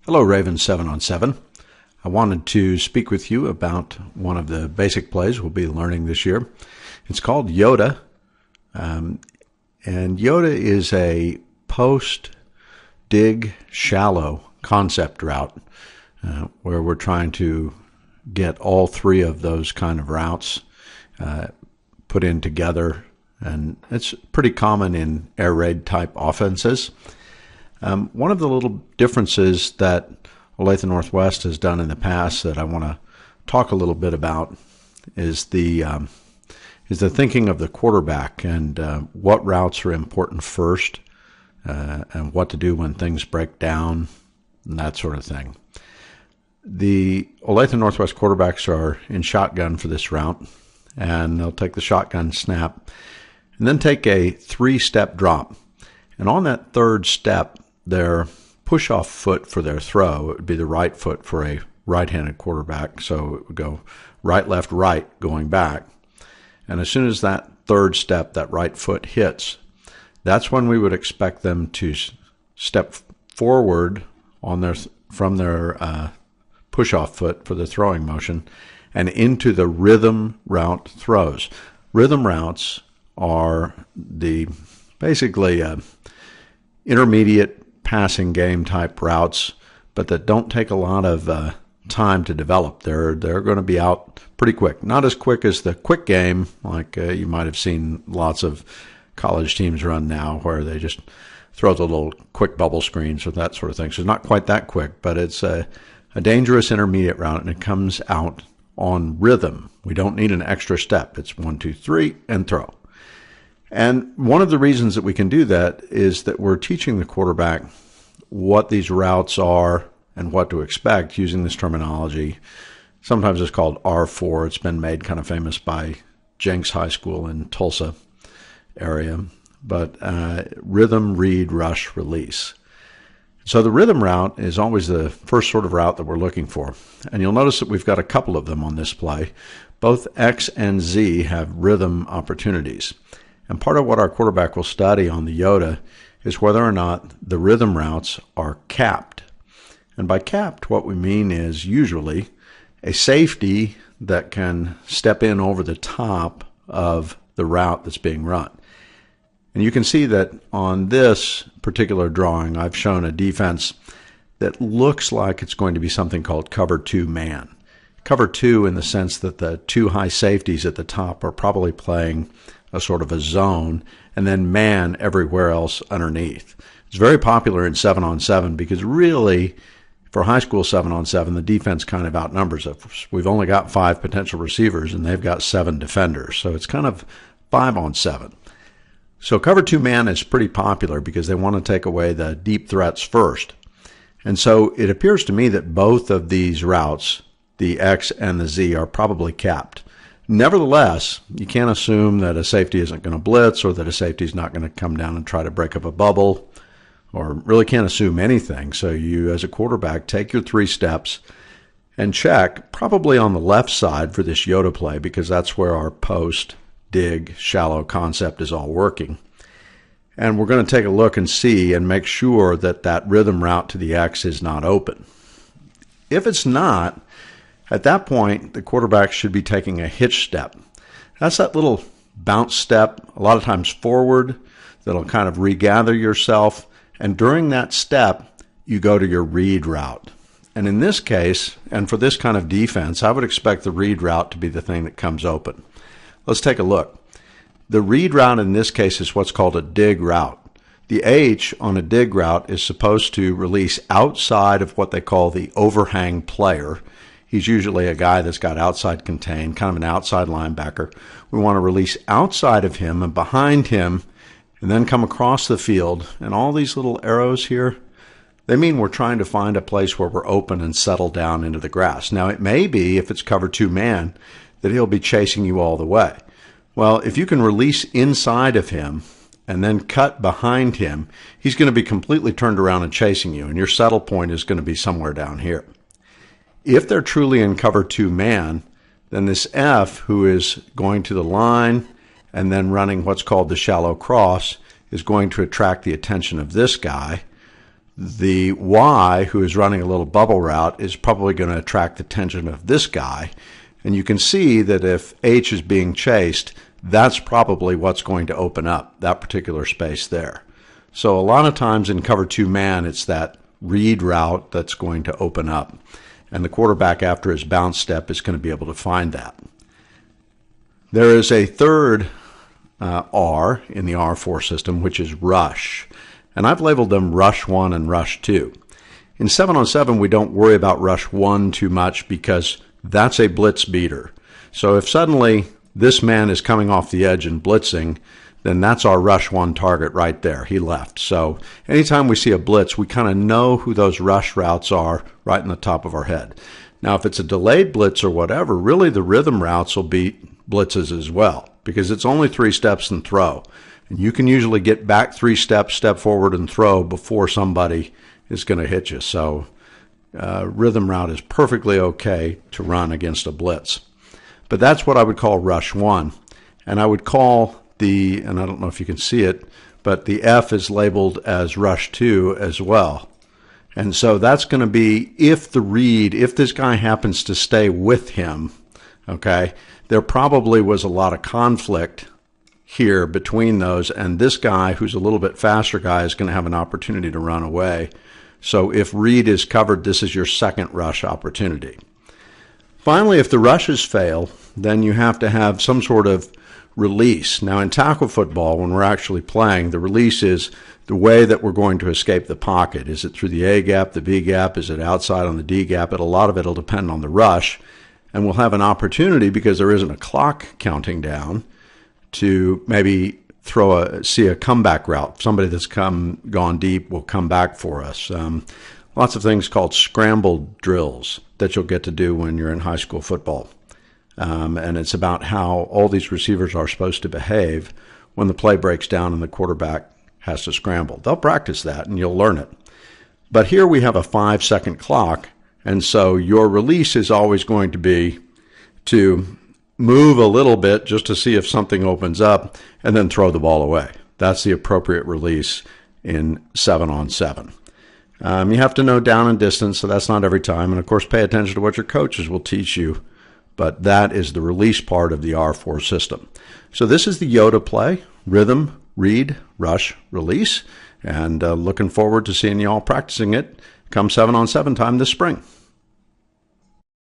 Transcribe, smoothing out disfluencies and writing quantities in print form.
Hello, Raven 7 on 7. I wanted to speak with you about one of the basic plays we'll be learning this year. It's called Yoda, and Yoda is a post-dig shallow concept route where we're trying to get all three of those kind of routes put in together, and it's pretty common in air raid type offenses. One of the little differences that Olathe Northwest has done in the past that I want to talk a little bit about is the thinking of the quarterback and what routes are important first and what to do when things break down and that sort of thing. The Olathe Northwest quarterbacks are in shotgun for this route, and they'll take the shotgun snap and then take a 3-step drop. And on that third step, their push-off foot for their throw, it would be the right foot for a right-handed quarterback, so it would go right, left, right going back. And as soon as that third step, that right foot hits, that's when we would expect them to step forward on from their push-off foot for the throwing motion and into the rhythm route throws. Rhythm routes are basically intermediate passing game type routes, but that don't take a lot of time to develop. They're going to be out pretty quick. Not as quick as the quick game, like you might have seen lots of college teams run now, where they just throw the little quick bubble screens or that sort of thing. So it's not quite that quick, but it's a dangerous intermediate route, and it comes out on rhythm. We don't need an extra step. It's 1, 2, 3, and throw. And one of the reasons that we can do that is that we're teaching the quarterback what these routes are and what to expect using this terminology. Sometimes it's called R4. It's been made kind of famous by Jenks High School in Tulsa area. But rhythm, read, rush, release. So the rhythm route is always the first sort of route that we're looking for. And you'll notice that we've got a couple of them on this play. Both X and Z have rhythm opportunities. And part of what our quarterback will study on the Yoda is whether or not the rhythm routes are capped. And by capped, what we mean is usually a safety that can step in over the top of the route that's being run. And you can see that on this particular drawing, I've shown a defense that looks like it's going to be something called cover 2 man. Cover 2 in the sense that the two high safeties at the top are probably playing a sort of a zone, and then man everywhere else underneath. It's very popular in 7 on 7 because really, for high school 7 on 7, the defense kind of outnumbers us. We've only got 5 potential receivers, and they've got 7 defenders. So it's kind of 5 on 7. So cover 2 man is pretty popular because they want to take away the deep threats first. And so it appears to me that both of these routes, the X and the Z, are probably capped. Nevertheless, you can't assume that a safety isn't going to blitz or that a safety is not going to come down and try to break up a bubble, or really can't assume anything. So you, as a quarterback, take your 3 steps and check, probably on the left side for this Yoda play, because that's where our post-dig shallow concept is all working. And we're going to take a look and see and make sure that that rhythm route to the X is not open. If it's not, at that point, the quarterback should be taking a hitch step. That's that little bounce step, a lot of times forward, that'll kind of regather yourself. And during that step, you go to your read route. And in this case, and for this kind of defense, I would expect the read route to be the thing that comes open. Let's take a look. The read route in this case is what's called a dig route. The H on a dig route is supposed to release outside of what they call the overhang player. He's usually a guy that's got outside contained, kind of an outside linebacker. We want to release outside of him and behind him and then come across the field. And all these little arrows here, they mean we're trying to find a place where we're open and settle down into the grass. Now, it may be, if it's cover 2 man, that he'll be chasing you all the way. Well, if you can release inside of him and then cut behind him, he's going to be completely turned around and chasing you, and your settle point is going to be somewhere down here. If they're truly in cover 2 man, then this F, who is going to the line and then running what's called the shallow cross, is going to attract the attention of this guy. The Y, who is running a little bubble route, is probably going to attract the attention of this guy. And you can see that if H is being chased, that's probably what's going to open up, that particular space there. So a lot of times in cover 2 man, it's that read route that's going to open up. And the quarterback, after his bounce step, is going to be able to find that. There is a third R in the R4 system, which is rush. And I've labeled them rush 1 and rush 2. In 7-on-7, we don't worry about rush 1 too much because that's a blitz beater. So if suddenly this man is coming off the edge and blitzing, then that's our rush 1 target right there. He left. So anytime we see a blitz, we kind of know who those rush routes are right in the top of our head. Now, if it's a delayed blitz or whatever, really the rhythm routes will beat blitzes as well because it's only 3 steps and throw. And you can usually get back 3 steps, step forward and throw before somebody is going to hit you. So rhythm route is perfectly okay to run against a blitz. But that's what I would call rush 1. And I would call and I don't know if you can see it, but the F is labeled as rush 2 as well. And so that's going to be if this guy happens to stay with him, okay, there probably was a lot of conflict here between those, and this guy, who's a little bit faster guy, is going to have an opportunity to run away. So if read is covered, this is your second rush opportunity. Finally, if the rushes fail, then you have to have some sort of release. Now, in tackle football, when we're actually playing, the release is the way that we're going to escape the pocket. Is it through the A gap, the B gap? Is it outside on the D gap? A lot of it will depend on the rush. And we'll have an opportunity, because there isn't a clock counting down, to maybe see a comeback route. Somebody that's gone deep will come back for us. Lots of things called scrambled drills that you'll get to do when you're in high school football. And it's about how all these receivers are supposed to behave when the play breaks down and the quarterback has to scramble. They'll practice that and you'll learn it. But here we have a 5-second clock, and so your release is always going to be to move a little bit just to see if something opens up and then throw the ball away. That's the appropriate release in 7-on-7. You have to know down and distance, so that's not every time. And, of course, pay attention to what your coaches will teach you. But that is the release part of the R4 system. So this is the Yoda play: rhythm, read, rush, release. And looking forward to seeing you all practicing it come 7-on-7 time this spring.